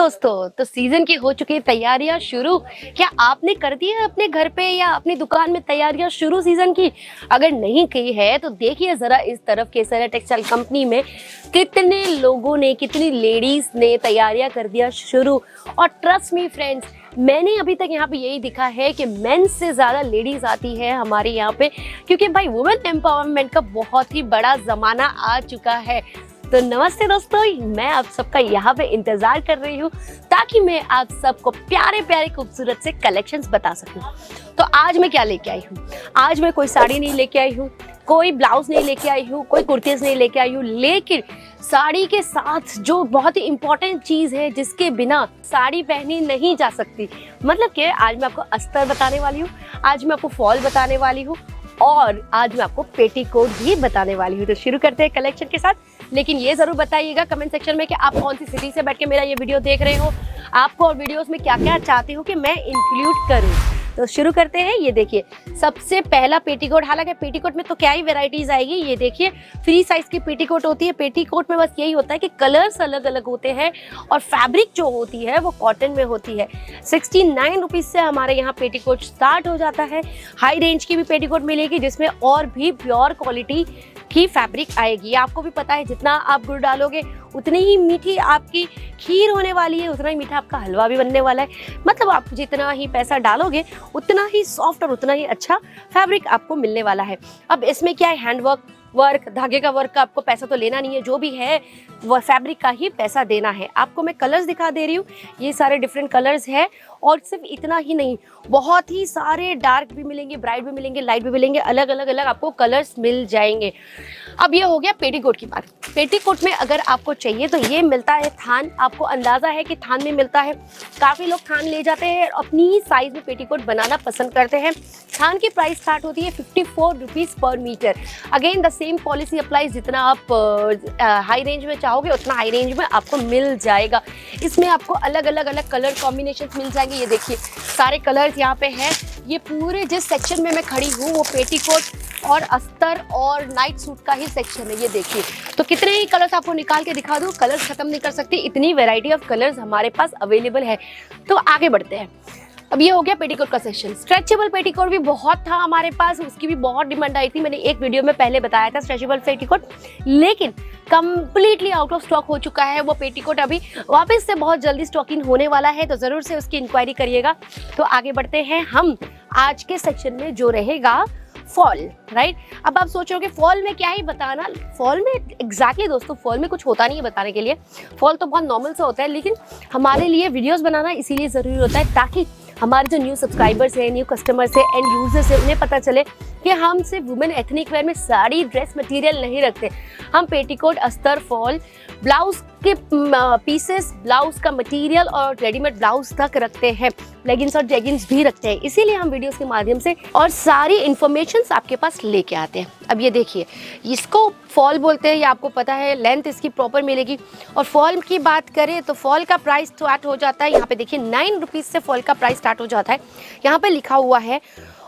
दोस्तों, तो सीजन की हो चुकी है तैयारियां शुरू। क्या आपने कर दी है अपने घर पे या अपनी दुकान में तैयारियां शुरू सीजन की? अगर नहीं की है तो देखिए जरा इस तरफ केसरिया टेक्सटाइल कंपनी में कितने लोगों ने, कितनी लेडीज ने तैयारियां कर दिया शुरू। और ट्रस्ट मी फ्रेंड्स, मैंने अभी तक यहाँ पे यही दिखा है कि मेंस से ज़्यादा लेडीज आती है हमारे यहाँ पे, क्योंकि भाई वुमेन एम्पावरमेंट का बहुत ही बड़ा ज़माना आ चुका है। तो नमस्ते दोस्तों, मैं आप सबका यहाँ पे इंतजार कर रही हूँ ताकि मैं आप सबको प्यारे प्यारे खूबसूरत से कलेक्शंस बता सकूँ। तो आज मैं क्या लेके आई हूँ? आज मैं कोई साड़ी नहीं लेके आई हूँ, कोई ब्लाउज नहीं लेके आई हूँ, कोई कुर्तीज नहीं लेके आई हूँ, लेकिन साड़ी के साथ जो बहुत ही इम्पोर्टेंट चीज़ है जिसके बिना साड़ी पहनी नहीं जा सकती, मतलब कि आज मैं आपको अस्तर बताने वाली हूँ, आज मैं आपको फॉल बताने वाली हूँ और आज मैं आपको पेटीकोट भी बताने वाली हूँ। तो शुरू करते हैं कलेक्शन के साथ। लेकिन ये जरूर बताइएगा कमेंट सेक्शन में कि आप कौन सी सिटी से बैठ के मेरा ये वीडियो देख रहे हो, आपको और वीडियोस में क्या क्या चाहते हो कि मैं इंक्लूड करूँ। तो शुरू करते हैं। ये देखिए सबसे पहला पेटीकोट, हालांकि पेटीकोट में तो क्या ही वैरायटीज आएगी। ये देखिए फ्री साइज की पेटीकोट होती है। पेटीकोट में बस यही होता है कि कलर्स अलग अलग होते हैं और फैब्रिक जो होती है वो कॉटन में होती है। 69 रुपीज से हमारे यहाँ पेटीकोट स्टार्ट हो जाता है। हाई रेंज की भी पेटीकोट मिलेगी जिसमें और भी प्योर क्वालिटी की फैब्रिक आएगी। आपको भी पता है जितना आप गुड़ डालोगे उतनी ही मीठी आपकी खीर होने वाली है, उतना ही मीठा आपका हलवा भी बनने वाला है। मतलब आप जितना ही पैसा डालोगे उतना ही सॉफ्ट और उतना ही अच्छा फैब्रिक आपको मिलने वाला है। अब इसमें क्या है, हैंड वर्क, धागे का वर्क का आपको पैसा तो लेना नहीं है, जो भी है वो फैब्रिक का ही पैसा देना है। आपको मैं कलर्स दिखा दे रही हूँ, ये सारे डिफरेंट कलर्स हैं। और सिर्फ इतना ही नहीं, बहुत ही सारे डार्क भी मिलेंगे, ब्राइट भी मिलेंगे, लाइट भी मिलेंगे, अलग अलग आपको कलर्स मिल जाएंगे। अब ये हो गया पेटीकोट की बात। पेटीकोट में अगर आपको चाहिए तो ये मिलता है थान। आपको अंदाजा है कि थान में मिलता है। काफ़ी लोग थान ले जाते हैं, अपनी ही साइज में पेटीकोट बनाना पसंद करते हैं। थान की प्राइस स्टार्ट होती है 54 rupees per metre. Again the same policy applies, जितना आप हाई रेंज में चाहोगे उतना हाई रेंज में आपको मिल जाएगा। इसमें आपको अलग अलग कलर कॉम्बिनेशन मिल जाएंगे। ये देखिए सारे कलर्स यहाँ पे हैं। ये पूरे जिस सेक्शन में मैं खड़ी हूँ वो पेटीकोट और अस्तर और नाइट सूट का ही सेक्शन है। ये देखिए, तो कितने ही कलर्स आपको निकाल के दिखा दूँ, कलर्स खत्म नहीं कर सकती, इतनी वैरायटी ऑफ कलर्स हमारे पास अवेलेबल है। तो आगे बढ़ते हैं। अब ये हो गया पेटीकोट का सेक्शन। स्ट्रेचेबल पेटीकोट भी बहुत था हमारे पास, उसकी भी बहुत डिमांड आई थी। मैंने एक वीडियो में पहले बताया था स्ट्रेचेबल पेटीकोट, लेकिन कंप्लीटली आउट ऑफ स्टॉक हो चुका है वो पेटीकोट। अभी वापस से बहुत जल्दी स्टॉकिंग होने वाला है, तो जरूर से उसकी इंक्वायरी करिएगा। तो आगे बढ़ते हैं हम आज के सेक्शन में जो रहेगा फॉल, राइट। अब आप सोचोगे फॉल में क्या ही बताना, फॉल में एग्जैक्टली दोस्तों फॉल में कुछ होता नहीं है बताने के लिए। फॉल तो बहुत नॉर्मल सा होता है, लेकिन हमारे लिए वीडियोस बनाना इसीलिए ज़रूरी होता है ताकि हमारे जो न्यू सब्सक्राइबर्स हैं, न्यू कस्टमर्स हैं, एंड यूजर्स हैं, उन्हें पता चले कि हम सिर्फ वुमेन एथनिक वेयर में साड़ी ड्रेस मटेरियल नहीं रखते। हम पेटीकोट, अस्तर, फॉल, ब्लाउज के पीसेस, ब्लाउज का मटेरियल और रेडीमेड ब्लाउज तक रखते हैं। लेगिंग्स और जेगिंग्स भी रखते हैं। इसीलिए हम वीडियोस के माध्यम से और सारी इन्फॉर्मेशंस आपके पास लेके आते हैं। अब ये देखिए, इसको फॉल बोलते हैं, ये आपको पता है, लेंथ इसकी प्रॉपर मिलेगी। और फॉल की बात करें तो फॉल का प्राइस स्टार्ट हो जाता है, यहाँ पे देखिए 9 रुपीज़ से फॉल का प्राइस स्टार्ट हो जाता है, यहाँ पे लिखा हुआ है।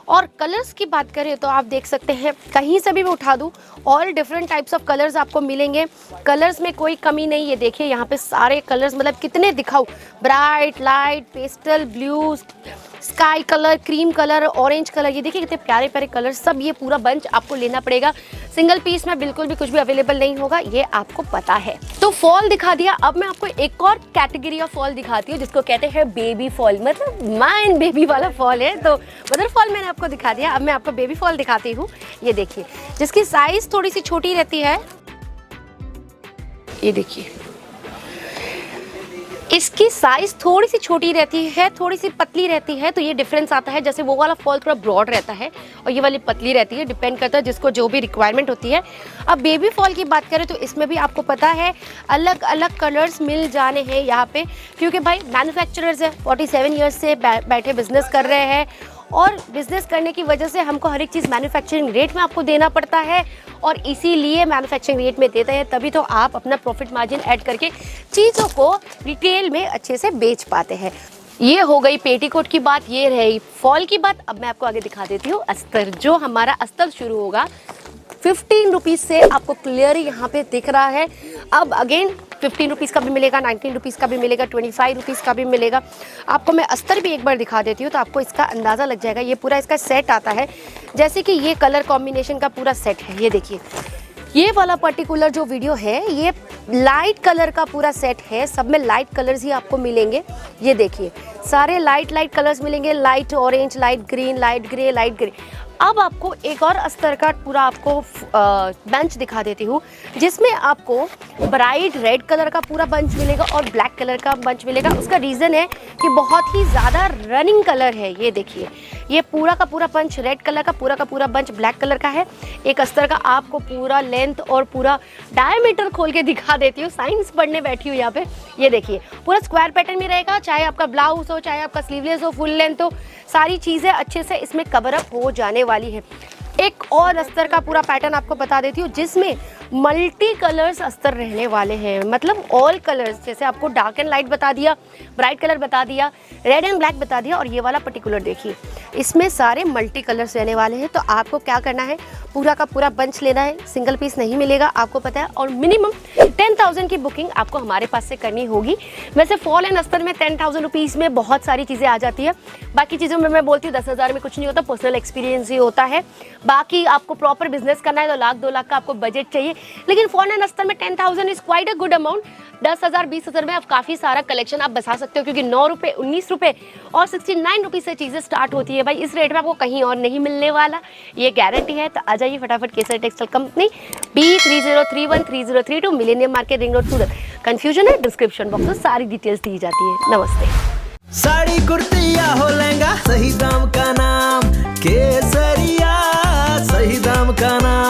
और कलर्स की बात करें तो आप देख सकते हैं, कहीं से भी मैं उठा दूँ all different types of colours आपको मिलेंगे। कलर्स में कोई कमी नहीं। ये देखिए यहाँ पे सारे कलर्स, मतलब कितने दिखाऊं, bright, light, pastel, blue, sky colour, cream colour, orange colour, ये देखिए कितने प्यारे प्यारे कलर। सब ये पूरा बंच आपको लेना पड़ेगा। सिंगल पीस में बिल्कुल भी कुछ भी अवेलेबल नहीं होगा, ये आपको पता है। तो फॉल दिखा दिया। अब मैं आपको एक और कैटेगरी ऑफ फॉल दिखाती हूँ जिसको कहते हैं बेबी फॉल, मतलब माइन बेबी वाला फॉल है। तो मदर फॉल मैंने आपको दिखा दिया, अब मैं आपको बेबी फॉल दिखाती हूँ। ये देखिए जिसकी साइज थोड़ी सी छोटी रहती है, ये देखिए इसकी साइज थोड़ी सी छोटी रहती है, थोड़ी सी पतली रहती है। तो ये डिफरेंस आता है, जैसे वो वाला फॉल थोड़ा ब्रॉड रहता है और ये वाली पतली रहती है, डिपेंड करता है जिसको जो भी रिक्वायरमेंट होती है। अब बेबी फॉल की बात करें तो इसमें भी आपको पता है अलग अलग कलर्स मिल जाने हैं यहाँ पे, क्योंकि भाई मैन्युफैक्चरर्स है, 47 ईयर्स से बैठे बिजनेस कर रहे हैं। और बिजनेस करने की वजह से हमको हर एक चीज़ मैन्युफैक्चरिंग रेट में आपको देना पड़ता है, और इसीलिए मैन्युफैक्चरिंग रेट में देते हैं, तभी तो आप अपना प्रॉफिट मार्जिन ऐड करके चीज़ों को रिटेल में अच्छे से बेच पाते हैं। ये हो गई पेटीकोट की बात, ये रही फॉल की बात। अब मैं आपको आगे दिखा देती हूँ अस्तर। जो हमारा अस्तर शुरू होगा 15 रुपीज़ से आपको क्लियर यहाँ पे दिख रहा है। अब अगेन 15 रुपीज़ का भी मिलेगा, 19 रुपीज़ का भी मिलेगा, 25 रुपीज़ का भी मिलेगा। आपको मैं अस्तर भी एक बार दिखा देती हूँ तो आपको इसका अंदाज़ा लग जाएगा। ये पूरा इसका सेट आता है, जैसे कि ये कलर कॉम्बिनेशन का पूरा सेट है। ये देखिए, ये वाला पर्टिकुलर जो वीडियो है ये लाइट कलर का पूरा सेट है। सब में लाइट कलर्स ही आपको मिलेंगे। ये देखिए, सारे लाइट कलर्स मिलेंगे, light orange, light green, light grey, light grey. अब आपको एक और अस्तर का पूरा आपको बंच दिखा देती हूँ, जिसमें आपको ब्राइट रेड कलर का पूरा बंच मिलेगा और ब्लैक कलर का बंच मिलेगा। उसका रीज़न है कि बहुत ही ज़्यादा रनिंग कलर है। ये देखिए, ये पूरा का पूरा बंच रेड कलर का, पूरा का पूरा बंच ब्लैक कलर का है। एक अस्तर का आपको पूरा लेंथ और पूरा डायमीटर खोल के दिखा देती हूँ, साइंस पढ़ने बैठी हूँ यहाँ पे। ये देखिए, पूरा स्क्वायर पैटर्न में रहेगा, चाहे आपका ब्लाउज हो, चाहे आपका स्लीवलेस हो, फुल लेंथ हो, सारी चीज़ें अच्छे से इसमें कवर अप हो जाने वाली है। एक और अस्तर का पूरा पैटर्न आपको बता देती हूँ, जिसमें मल्टी कलर्स अस्तर रहने वाले हैं, मतलब ऑल कलर्स। जैसे आपको डार्क एंड लाइट बता दिया, ब्राइट कलर बता दिया, रेड एंड ब्लैक बता दिया, और ये वाला पर्टिकुलर देखिए, इसमें सारे मल्टी कलर्स रहने वाले हैं। तो आपको क्या करना है, पूरा का पूरा बंच लेना है, सिंगल पीस नहीं मिलेगा, आपको पता है। और मिनिमम 10,000 की बुकिंग आपको हमारे पास से करनी होगी। वैसे फॉल एंड अस्तर में 10,000 रुपीज़ में बहुत सारी चीज़ें आ जाती है। बाकी चीज़ों में मैं बोलती हूँ 10,000 में कुछ नहीं होता, पर्सनल एक्सपीरियंस ही होता है। बाकी आपको प्रॉपर बिजनेस करना है तो 1,00,000 2 लाख का आपको बजट चाहिए। लेकिन फॉल एंड अस्तर में 10,000 is quite a good amount. 10,000 20,000 में आप काफ़ी सारा कलेक्शन आप बसा सकते हो, क्योंकि 9 रुपये 19 रुपये और 69 रुपीज़ से चीज़ें स्टार्ट होती है। भाई इस रेट में आपको कहीं और नहीं मिलने वाला, ये गारंटी है। तो आ जाइए फटाफट Kesari textile company, B30313032 Millennium Market, Ring Road, Surat. Confusion है, डिस्क्रिप्शन बॉक्स में सारी डिटेल्स दी जाती है। नमस्ते। साड़ी कुर्ती या हो लहंगा, सही दाम का नाम केसरिया, सही दाम का नाम।